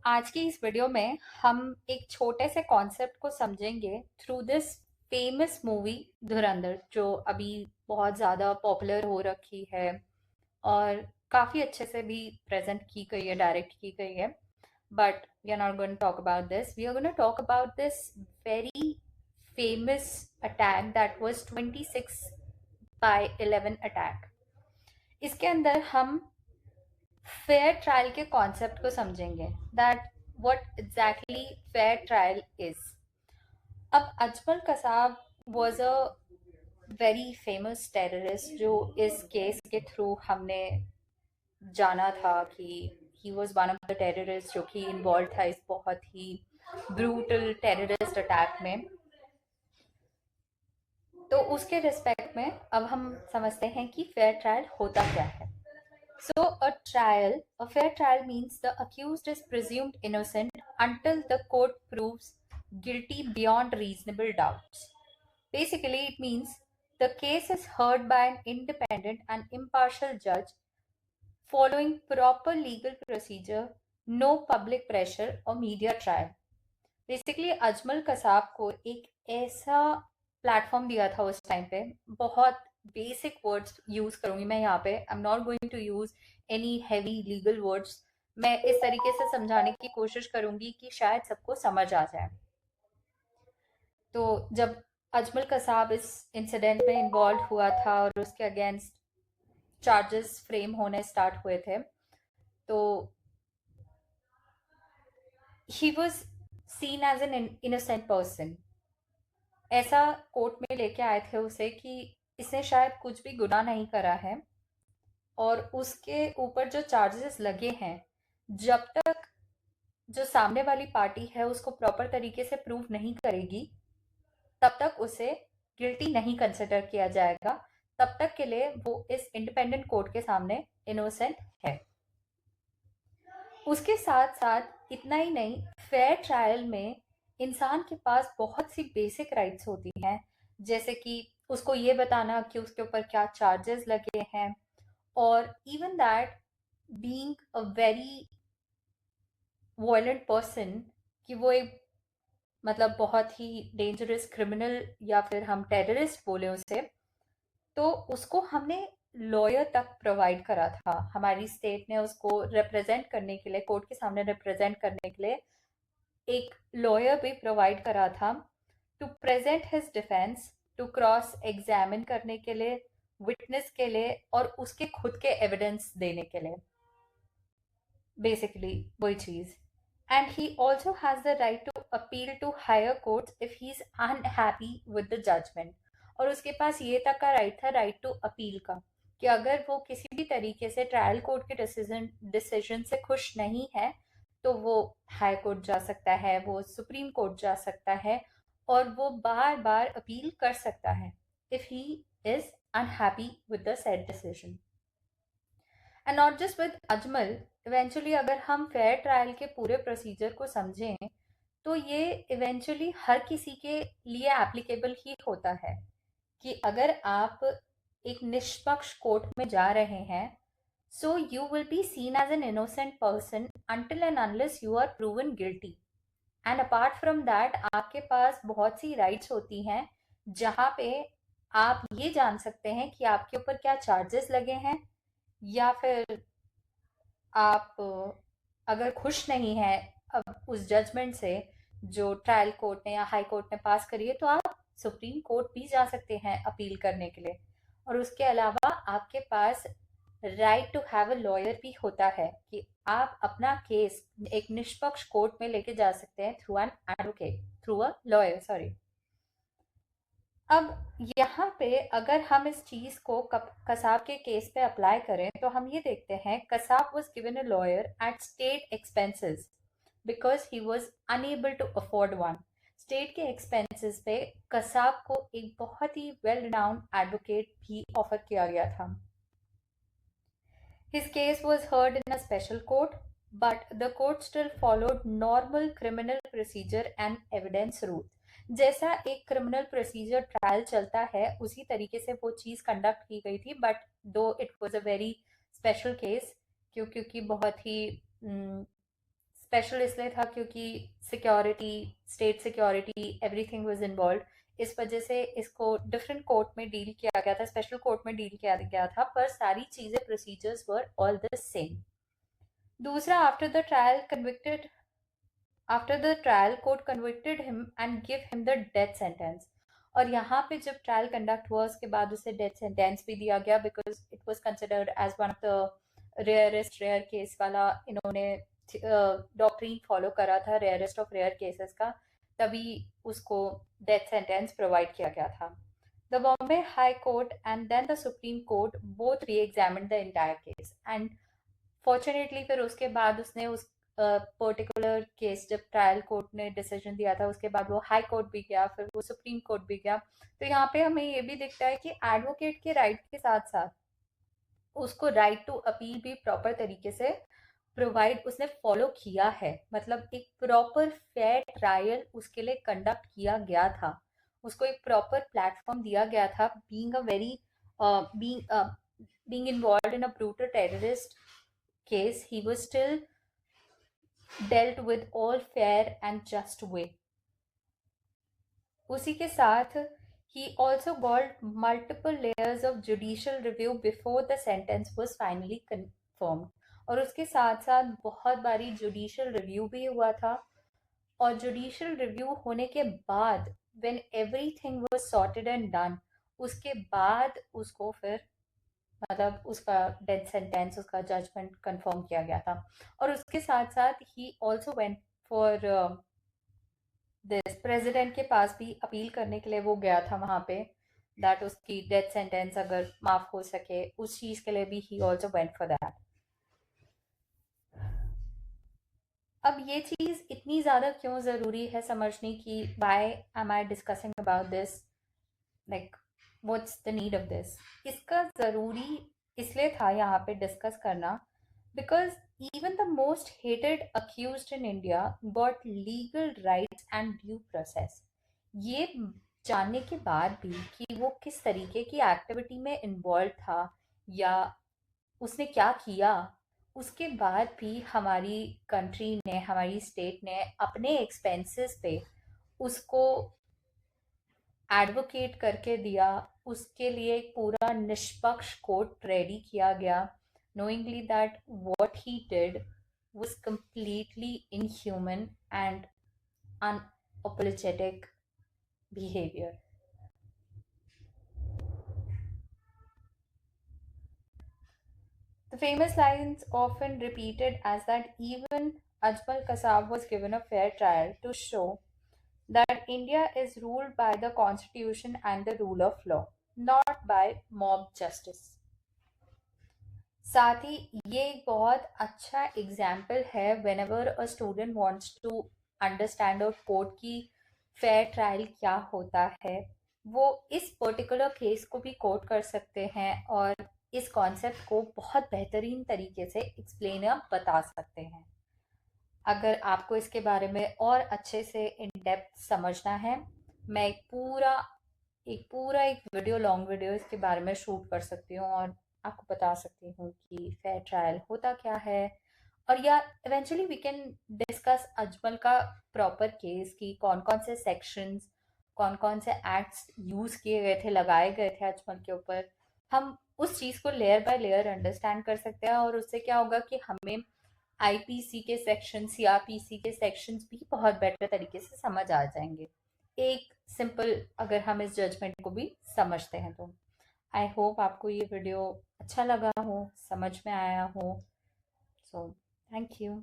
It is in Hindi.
आज की इस वीडियो में हम एक छोटे से कॉन्सेप्ट को समझेंगे थ्रू दिस फेमस मूवी धुरंधर, जो अभी बहुत ज़्यादा पॉपुलर हो रखी है और काफ़ी अच्छे से भी प्रेजेंट की गई है, डायरेक्ट की गई है। But we are not going to talk about this, we are going to talk about this very famous attack that was 26/11 attack. इसके अंदर हम फेयर ट्रायल के कॉन्सेप्ट को समझेंगे, that what exactly fair trial is. अब Ajmal Kasab was a very famous terrorist, जो इस केस के थ्रू हमने जाना था कि he was one of the terrorist जो कि इन्वॉल्व था इस बहुत ही ब्रूटल टेररिस्ट अटैक में। तो उसके रिस्पेक्ट में अब हम समझते हैं कि फेयर ट्रायल होता क्या है। So, a fair trial means the accused is presumed innocent until the court proves guilty beyond reasonable doubts. Basically, it means the case is heard by an independent and impartial judge following proper legal procedure, no public pressure or media trial. Basically Ajmal Kasab को एक ऐसा प्लेटफॉर्म दिया था उस टाइम पे। बहुत बेसिक वर्ड्स यूज करूंगी मैं यहाँ पे, I am not going to use any heavy legal words. मैं इस तरीके से समझाने की कोशिश करूंगी कि शायद सबको समझ आ जाए। तो जब अजमल कसाब इस इंसिडेंट में इन्वॉल्व हुआ था और उसके अगेंस्ट चार्जेस फ्रेम होने स्टार्ट हुए थे, तो ही was seen as an innocent person. ऐसा कोर्ट में लेके आए थे उसे कि इसने शायद कुछ भी गुनाह नहीं करा है, और उसके ऊपर जो चार्जेस लगे हैं, जब तक जो सामने वाली पार्टी है उसको प्रॉपर तरीके से प्रूव नहीं करेगी, तब तक उसे गिल्टी नहीं कंसिडर किया जाएगा। तब तक के लिए वो इस इंडिपेंडेंट कोर्ट के सामने इनोसेंट है। उसके साथ साथ इतना ही नहीं, फेयर ट्रायल में इंसान के पास बहुत सी बेसिक राइट्स होती हैं, जैसे कि उसको ये बताना कि उसके ऊपर क्या चार्जेस लगे हैं, और even that being a very violent person, कि वो एक मतलब बहुत ही डेंजरस क्रिमिनल या फिर हम टेररिस्ट बोले उसे, तो उसको हमने लॉयर तक प्रोवाइड करा था। हमारी स्टेट ने उसको रिप्रेजेंट करने के लिए, कोर्ट के सामने रिप्रेजेंट करने के लिए एक लॉयर भी प्रोवाइड करा था, to present his defence, to cross examine करने के लिए, विटनेस के लिए, और उसके खुद के एविडेंस देने के लिए। बेसिकली वही चीज। And he also has the right to appeal to higher courts if he is unhappy with the judgment. और उसके पास ये तक का राइट था, राइट टू अपील का, कि अगर वो किसी भी तरीके से ट्रायल कोर्ट के डिसीजन से खुश नहीं है, तो वो हाई कोर्ट जा सकता है, वो सुप्रीम कोर्ट जा सकता है, और वो बार बार अपील कर सकता है if he is unhappy with the said decision. And not just with Ajmal, eventually अगर हम फेयर ट्रायल के पूरे प्रोसीजर को समझें, तो ये इवेंचुअली हर किसी के लिए एप्लीकेबल ही होता है, कि अगर आप एक निष्पक्ष कोर्ट में जा रहे हैं, so you will be seen as an innocent person until and unless you are proven guilty. And apart from that, आपके पास बहुत सी राइट्स होती हैं, जहाँ पे आप ये जान सकते हैं कि आपके ऊपर क्या चार्जेस लगे हैं, या फिर आप अगर खुश नहीं हैं अब उस जजमेंट से जो ट्रायल कोर्ट ने या हाई कोर्ट ने पास करी है, तो आप सुप्रीम कोर्ट भी जा सकते हैं अपील करने के लिए। और उसके अलावा आपके पास right to have a lawyer भी होता है, कि आप अपना केस एक निष्पक्ष कोर्ट में लेके जा सकते हैं through an advocate, through a lawyer, sorry. अब यहाँ पे अगर हम इस चीज को कसाब के केस पे अप्लाई करें, तो हम ये देखते हैं Kasab was given a lawyer at state expenses because he was unable to afford one. State के एक्सपेंसेस पे कसाब को एक बहुत ही वेल रिनाउंड एडवोकेट भी ऑफर किया गया था। His case was heard in a special court, but the court still followed normal criminal procedure and evidence rule. जैसा एक क्रिमिनल प्रोसीजर ट्रायल चलता है, उसी तरीके से वो चीज़ कंडक्ट की गई थी, बट दो it was a very special case, क्योंकि बहुत ही स्पेशल इसलिए था क्योंकि security, state security, everything was involve. इस वजह से इसको डिफरेंट कोर्ट में डील किया गया था, स्पेशल कोर्ट में डील किया गया था, पर सारी चीज़ें, procedures were all the same. दूसरा, after the trial court convicted him and give him the death sentence. और यहाँ पे जब ट्रायल कंडक्ट हुआ उसके बाद उसे डेथ सेंटेंस भी दिया गया, because it was considered as one of the rare case वाला इन्होंने डॉक्ट्रीन फॉलो करा था, रेयरेस्ट ऑफ रेयर केसेस का, तभी उसको डेथ सेंटेंस प्रोवाइड किया गया था। The Bombay High Court and then the Supreme Court both reexamine the entire case, and fortunately फिर उसके बाद उसने उस पर्टिकुलर केस, जब ट्रायल कोर्ट ने डिसीजन दिया था उसके बाद वो हाई कोर्ट भी गया, फिर वो सुप्रीम कोर्ट भी गया। तो यहाँ पे हमें ये भी दिखता है कि एडवोकेट के राइट के साथ साथ उसको राइट टू अपील भी प्रॉपर तरीके से प्रोवाइड उसने फॉलो किया है। मतलब एक प्रॉपर फेयर ट्रायल उसके लिए कंडक्ट किया गया था, उसको एक प्रॉपर प्लेटफॉर्म दिया गया था। Being a very being involved in a brutal terrorist case, he was still dealt with all fair and just way. उसी के साथ he also got multiple layers of judicial review before the sentence was finally confirmed. और उसके साथ साथ बहुत बारी जुडिशियल रिव्यू भी हुआ था, और जुडिशियल रिव्यू होने के बाद when everything was sorted and done, उसके बाद उसको फिर मतलब उसका डेथ सेंटेंस, उसका जजमेंट कंफर्म किया गया था। और उसके साथ साथ he also went for this, president के पास भी अपील करने के लिए वो गया था वहाँ पे, दैट उसकी डेथ सेंटेंस अगर माफ हो सके, उस चीज़ के लिए भी he also went for that. अब ये चीज़ इतनी ज़्यादा क्यों ज़रूरी है समझने की, why am I discussing about this, like what's the need of this. इसका ज़रूरी इसलिए था यहाँ पे डिस्कस करना, because even the most hated accused in India got legal rights and due process. ये जानने के बाद भी कि वो किस तरीके की एक्टिविटी में इन्वॉल्व था या उसने क्या किया, उसके बाद भी हमारी कंट्री ने, हमारी स्टेट ने अपने एक्सपेंसेस पे उसको एडवोकेट करके दिया, उसके लिए एक पूरा निष्पक्ष कोर्ट रेडी किया गया, knowingly that what he did was completely inhuman and unapologetic behavior. The famous lines often repeated as that even Ajmal Kasab was given a fair trial to show that India is ruled by the constitution and the rule of law, not by mob justice. साथ ही ये एक बहुत अच्छा एग्जाम्पल है whenever a student wants to understand और कोर्ट की फेयर ट्रायल क्या होता है, वो इस पर्टिकुलर केस को भी कोट कर सकते हैं और इस कॉन्सेप्ट को बहुत बेहतरीन तरीके से एक्सप्लेन या बता सकते हैं। अगर आपको इसके बारे में और अच्छे से इन डेप्थ समझना है, मैं एक वीडियो, लॉन्ग वीडियो इसके बारे में शूट कर सकती हूँ और आपको बता सकती हूँ कि फेयर ट्रायल होता क्या है। और या eventually we can discuss Ajmal का प्रॉपर केस की कौन कौन से सेक्शंस, कौन कौन से एक्ट्स यूज किए गए थे, लगाए गए थे अजमल के ऊपर। हम उस चीज़ को लेयर बाय लेयर अंडरस्टैंड कर सकते हैं, और उससे क्या होगा कि हमें आईपीसी के सेक्शन, सीआरपीसी के सेक्शंस भी बहुत बेटर तरीके से समझ आ जाएंगे, एक सिंपल अगर हम इस जजमेंट को भी समझते हैं तो। आई होप आपको ये वीडियो अच्छा लगा हो, समझ में आया हो। So thank you.